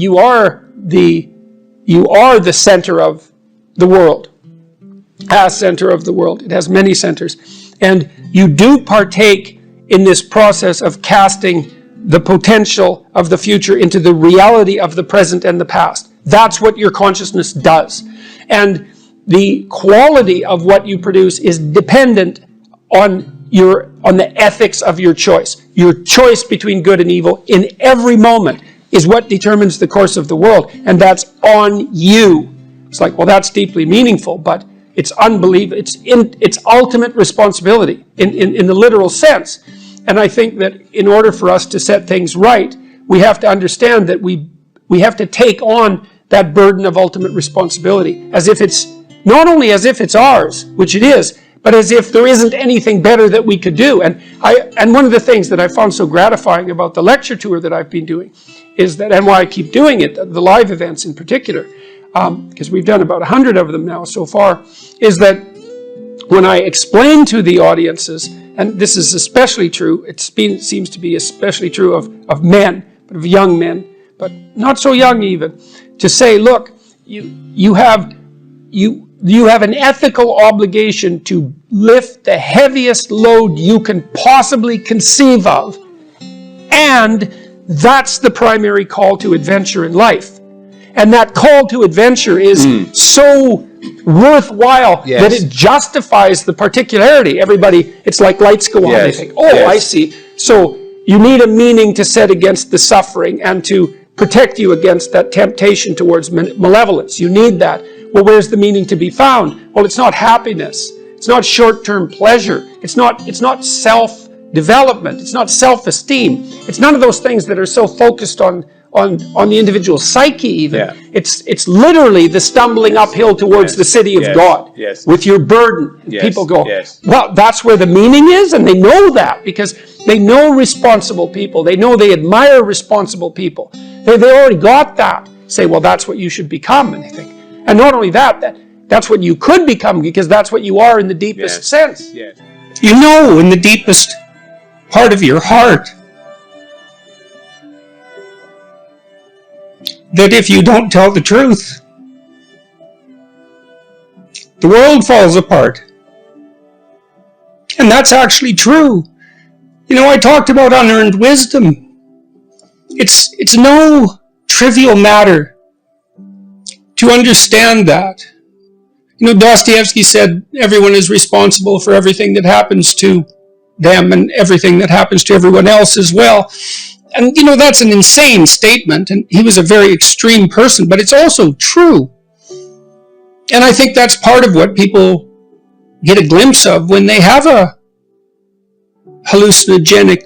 you are the center of the world. A center of the world. It has many centers. And you do partake in this process of casting the potential of the future into the reality of the present and the past. That's what your consciousness does. And the quality of what you produce is dependent on the ethics of your choice. Your choice between good and evil in every moment is what determines the course of the world, and that's on you. It's like, well, that's deeply meaningful, but it's unbelievable. It's ultimate responsibility in the literal sense. And I think that in order for us to set things right, we have to understand that we have to take on that burden of ultimate responsibility as if it's not only as if it's ours, which it is, but as if there isn't anything better that we could do. And one of the things that I found so gratifying about the lecture tour that I've been doing is that, and why I keep doing it, the live events in particular, because we've done about 100 of them now so far, is that when I explain to the audiences, and this is especially true, seems to be especially true of men, but of young men, but not so young even, to say, look, you have an ethical obligation to lift the heaviest load you can possibly conceive of, and that's the primary call to adventure in life. And that call to adventure is so worthwhile that it justifies the particularity. Everybody, it's like lights go on. They think, I see. So you need a meaning to set against the suffering and to protect you against that temptation towards malevolence. You need that. Well, where's the meaning to be found? Well, it's not happiness. It's not short-term pleasure. It's not self-development. It's not self-esteem. It's none of those things that are so focused on the individual psyche even. Yeah. It's literally the stumbling uphill towards the city of God with your burden. And people go, well, that's where the meaning is, and they know that because they know responsible people. They know they admire responsible people. They already got that. Say, well, that's what you should become. And they think, and not only that, that's what you could become because that's what you are in the deepest sense. Yes. You know in the deepest part of your heart that if you don't tell the truth, the world falls apart. And that's actually true. You know, I talked about unearned wisdom. It's no trivial matter to understand that. You know, Dostoevsky said everyone is responsible for everything that happens to them and everything that happens to everyone else as well. And, you know, that's an insane statement, and he was a very extreme person, but it's also true. And I think that's part of what people get a glimpse of when they have a hallucinogenic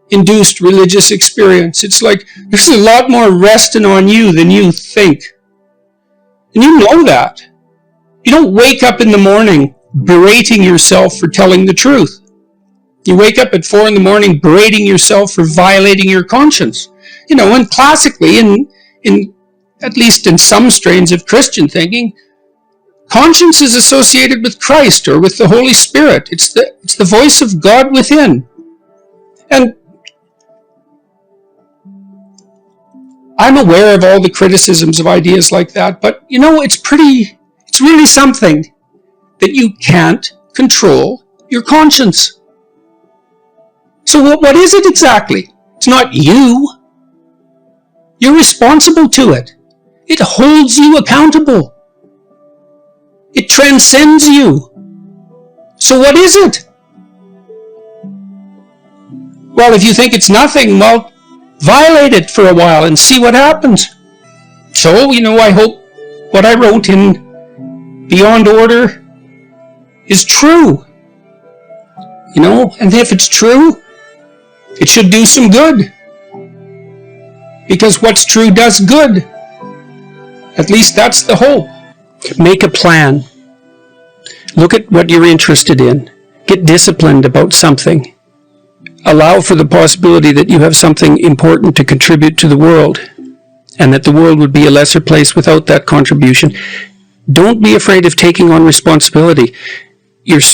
induced religious experience. It's like, there's a lot more resting on you than you think. And you know that. You don't wake up in the morning berating yourself for telling the truth. You wake up at 4 a.m. berating yourself for violating your conscience. You know, and classically, in at least in some strains of Christian thinking, conscience is associated with Christ or with the Holy Spirit. It's the voice of God within. And I'm aware of all the criticisms of ideas like that, but you know, it's really something that you can't control your conscience. So what is it exactly? It's not you. You're responsible to it. It holds you accountable. It transcends you. So what is it? Well, if you think it's nothing, well, violate it for a while and see what happens. So, you know, I hope what I wrote in Beyond Order is true. You know, and if it's true, it should do some good. Because what's true does good. At least that's the hope. Make a plan. Look at what you're interested in. Get disciplined about something. Allow for the possibility that you have something important to contribute to the world, and that the world would be a lesser place without that contribution. Don't be afraid of taking on responsibility. It's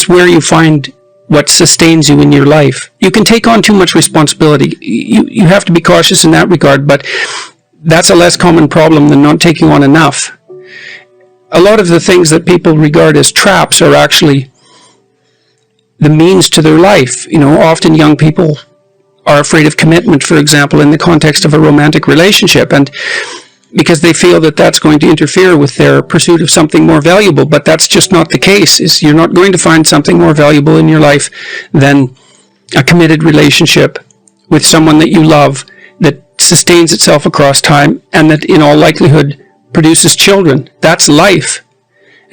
where you find what sustains you in your life. You can take on too much responsibility. You have to be cautious in that regard, but that's a less common problem than not taking on enough. A lot of the things that people regard as traps are actually the means to their life. Often young people are afraid of commitment, for example, in the context of a romantic relationship, and because they feel that that's going to interfere with their pursuit of something more valuable. But that's just not the case. You're not going to find something more valuable in your life than a committed relationship with someone that you love, that sustains itself across time, and that in all likelihood produces children. That's life.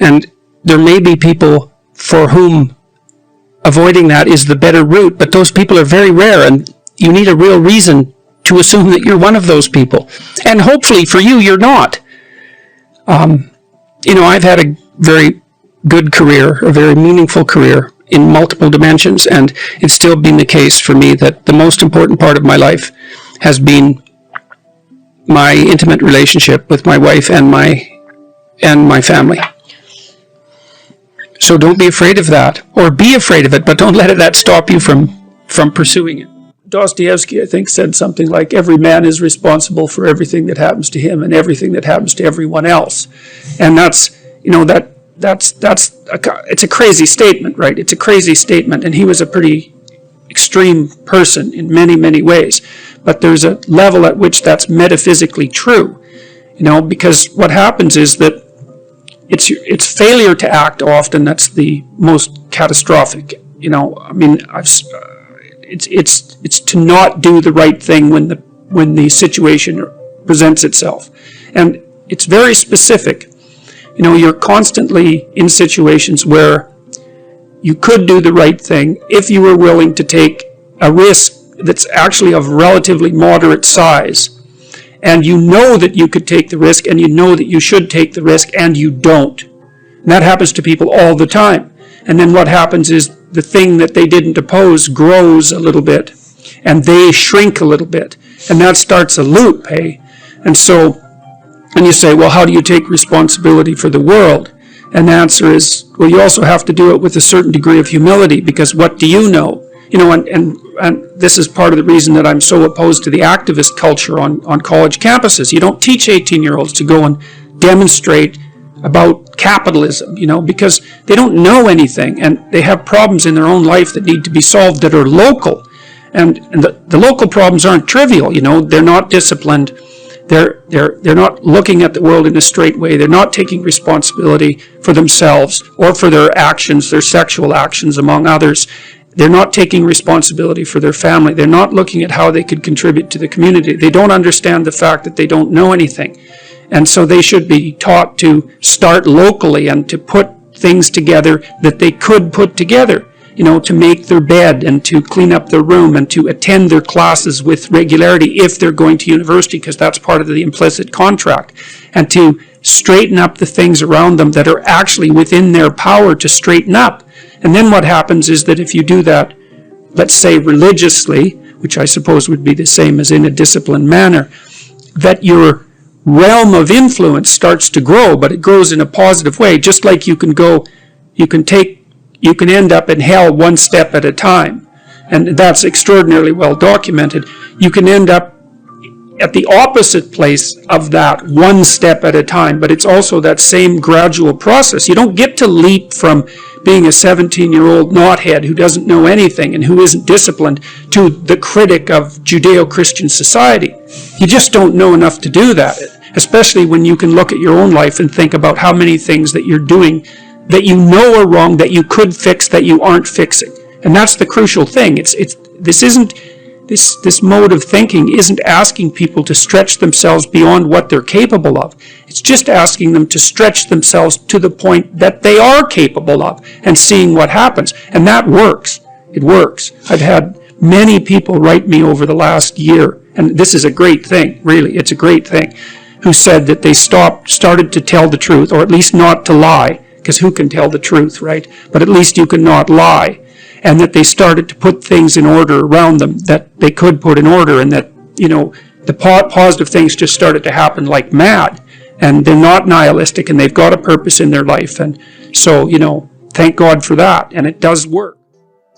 And there may be people for whom avoiding that is the better route, but those people are very rare, and you need a real reason to assume that you're one of those people. And hopefully for you, you're not. I've had a very good career, a very meaningful career in multiple dimensions, and it's still been the case for me that the most important part of my life has been my intimate relationship with my wife and my family. So don't be afraid of that, or be afraid of it, but don't let that stop you from pursuing it. Dostoevsky, I think, said something like, every man is responsible for everything that happens to him and everything that happens to everyone else. And it's a crazy statement, right? It's a crazy statement, and he was a pretty extreme person in many, many ways. But there's a level at which that's metaphysically true, because what happens is that it's failure to act often that's the most catastrophic. It's to not do the right thing when the situation presents itself, and it's very specific. You're constantly in situations where you could do the right thing if you were willing to take a risk that's actually of relatively moderate size, and you know that you could take the risk, and you know that you should take the risk, and you don't. And that happens to people all the time. And then what happens is the thing that they didn't oppose grows a little bit, and they shrink a little bit, and that starts a loop, hey? And you say, well, how do you take responsibility for the world? And the answer is, well, you also have to do it with a certain degree of humility, because what do you know? And this is part of the reason that I'm so opposed to the activist culture on college campuses. You don't teach 18-year-olds to go and demonstrate about capitalism, because they don't know anything, and they have problems in their own life that need to be solved that are local. And the local problems aren't trivial, they're not disciplined. They're not looking at the world in a straight way. They're not taking responsibility for themselves or for their actions, their sexual actions, among others. They're not taking responsibility for their family. They're not looking at how they could contribute to the community. They don't understand the fact that they don't know anything. And so they should be taught to start locally and to put things together that they could put together, to make their bed and to clean up their room and to attend their classes with regularity if they're going to university, because that's part of the implicit contract, and to straighten up the things around them that are actually within their power to straighten up. And then what happens is that if you do that, let's say religiously, which I suppose would be the same as in a disciplined manner, that your realm of influence starts to grow, but it grows in a positive way, just like you can end up in hell one step at a time. And that's extraordinarily well documented. You can end up at the opposite place of that one step at a time, but it's also that same gradual process. You don't get to leap from being a 17-year-old knothead who doesn't know anything and who isn't disciplined to the critic of Judeo-Christian society. You just don't know enough to do that, especially when you can look at your own life and think about how many things that you're doing that you know are wrong, that you could fix, that you aren't fixing. And that's the crucial thing. This mode of thinking isn't asking people to stretch themselves beyond what they're capable of. It's just asking them to stretch themselves to the point that they are capable of and seeing what happens. And that works. It works. I've had many people write me over the last year, and this is a great thing, really, it's a great thing, who said that they started to tell the truth, or at least not to lie, because who can tell the truth, right? But at least you can not lie. And that they started to put things in order around them that they could put in order, and that, the positive things just started to happen like mad. And they're not nihilistic, and they've got a purpose in their life. And so, thank God for that. And it does work.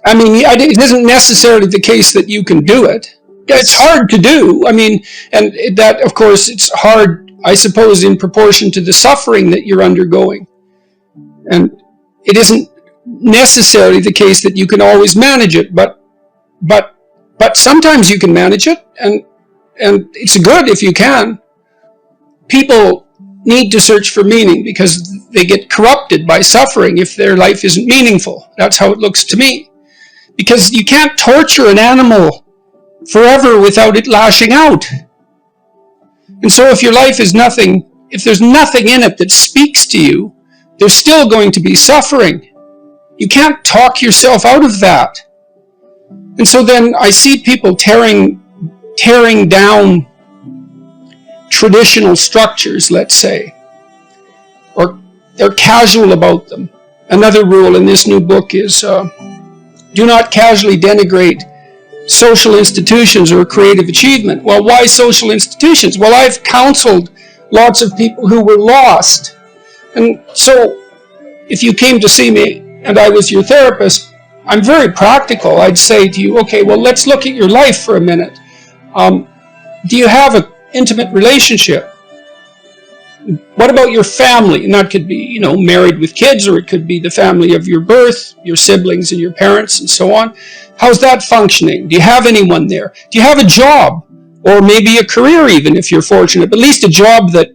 I mean, it isn't necessarily the case that you can do it. It's hard to do. I mean, and that, of course, it's hard, I suppose, in proportion to the suffering that you're undergoing. And it isn't necessarily the case that you can always manage it, but sometimes you can manage it, and it's good if you can. People need to search for meaning because they get corrupted by suffering if their life isn't meaningful. That's how it looks to me. Because you can't torture an animal forever without it lashing out. And so if your life is nothing, if there's nothing in it that speaks to you, there's still going to be suffering. You can't talk yourself out of that. And so then I see people tearing down traditional structures, let's say, or they're casual about them. Another rule in this new book is do not casually denigrate social institutions or creative achievement. Well, why social institutions? Well, I've counseled lots of people who were lost. And so if you came to see me and I was your therapist, I'm very practical. I'd say to you, okay, well, let's look at your life for a minute. Do you have an intimate relationship? What about your family? And that could be, married with kids, or it could be the family of your birth, your siblings and your parents and so on. How's that functioning? Do you have anyone there? Do you have a job? Or maybe a career even, if you're fortunate, but at least a job that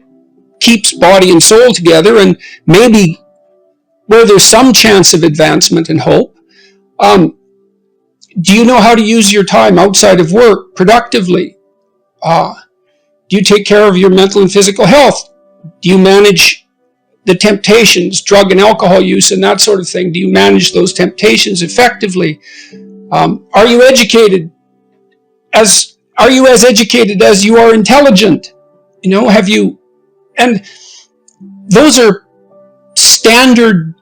keeps body and soul together, and maybe where there's some chance of advancement and hope. Do you know how to use your time outside of work productively? Do you take care of your mental and physical health? Do you manage the temptations, drug and alcohol use and that sort of thing? Do you manage those temptations effectively? Are you educated? Are you as educated as you are intelligent? Have you? And those are standard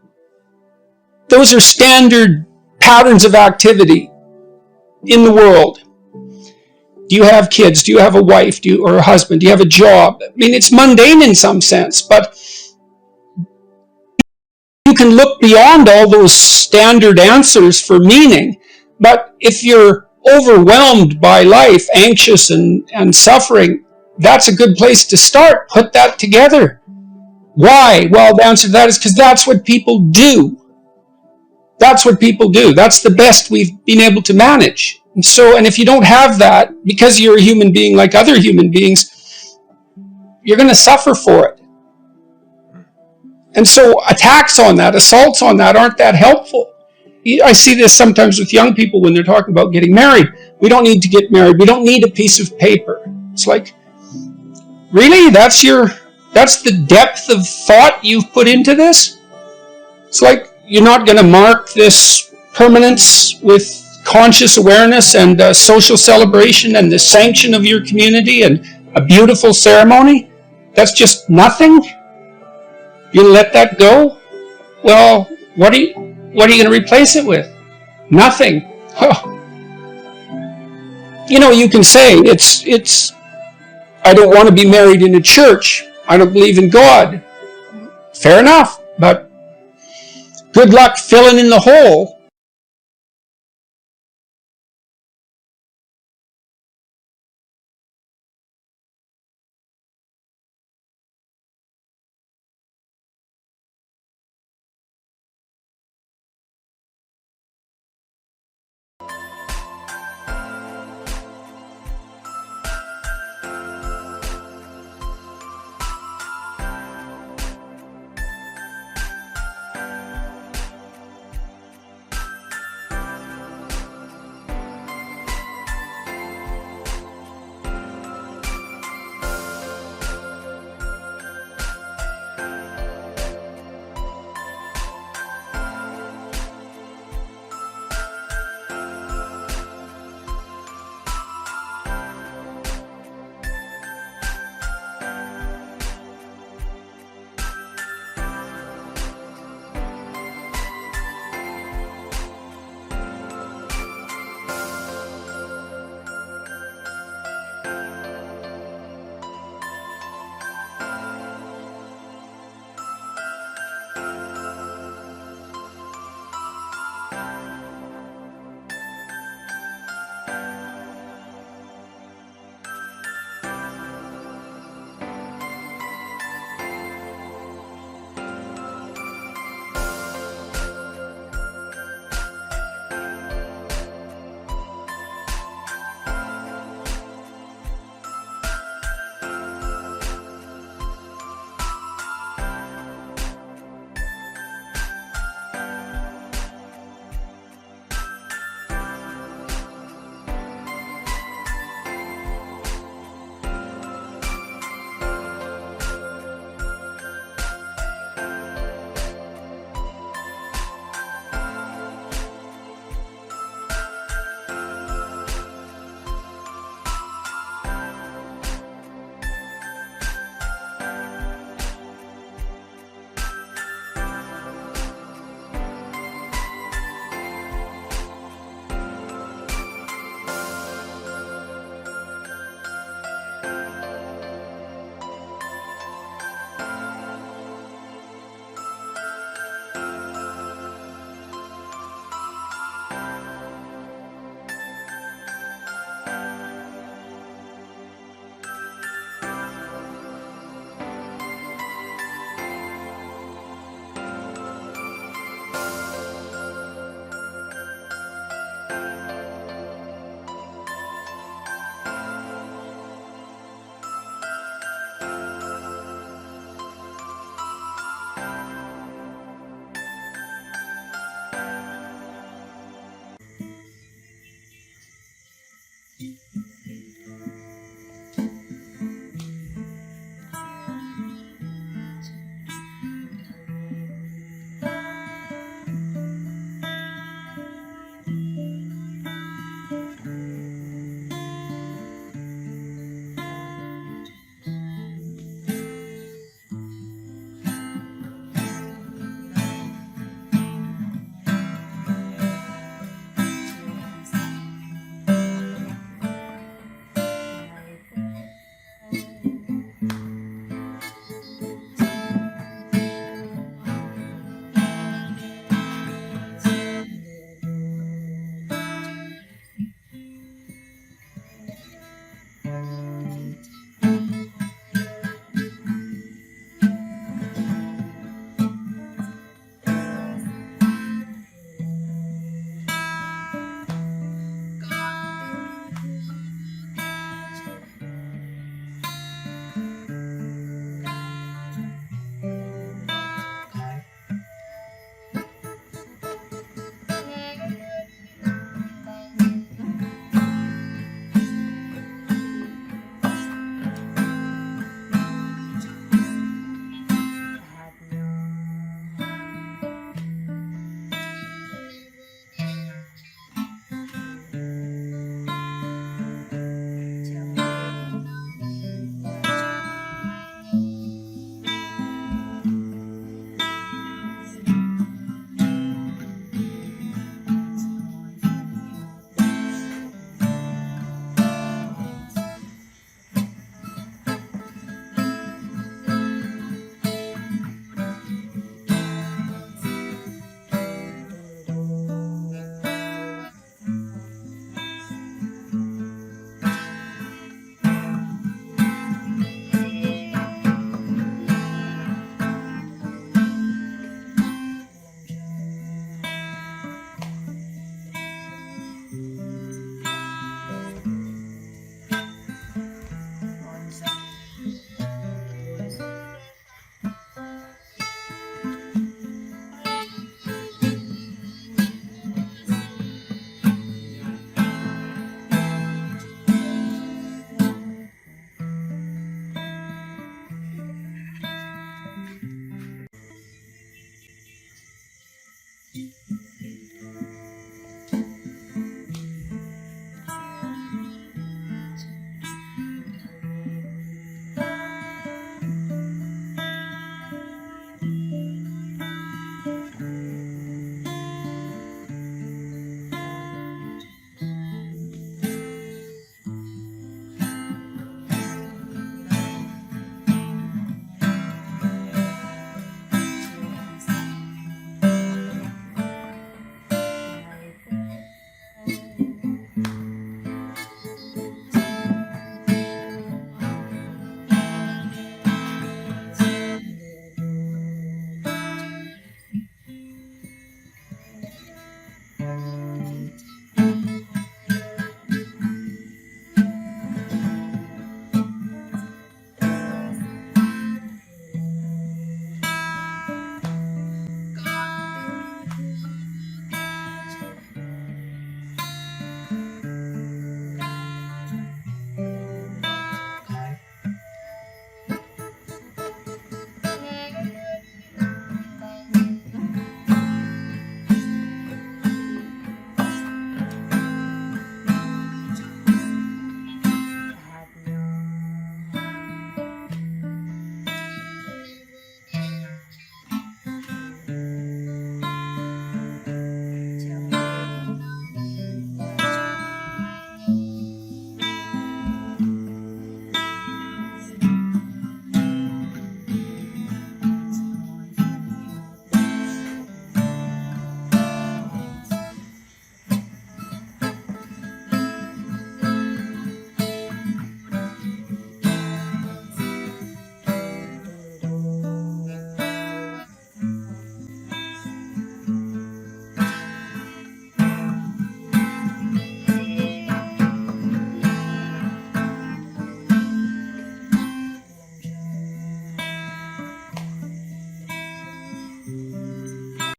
patterns of activity in the world. Do you have kids? Do you have a wife? Or a husband? Do you have a job? I mean, it's mundane in some sense, but you can look beyond all those standard answers for meaning. But if you're overwhelmed by life, anxious and suffering, that's a good place to start. Put that together. Why? Well, the answer to that is because that's what people do. That's what people do. That's the best we've been able to manage. And if you don't have that, because you're a human being like other human beings, you're going to suffer for it. And so attacks on that, assaults on that aren't that helpful. I see this sometimes with young people when they're talking about getting married. We don't need to get married. We don't need a piece of paper. It's like, really? That's the depth of thought you've put into this? It's like you're not going to mark this permanence with conscious awareness and social celebration and the sanction of your community and a beautiful ceremony? That's just nothing? You let that go? Well, what are you going to replace it with? Nothing. Oh. You can say it's I don't want to be married in a church. I don't believe in God. Fair enough, but good luck filling in the hole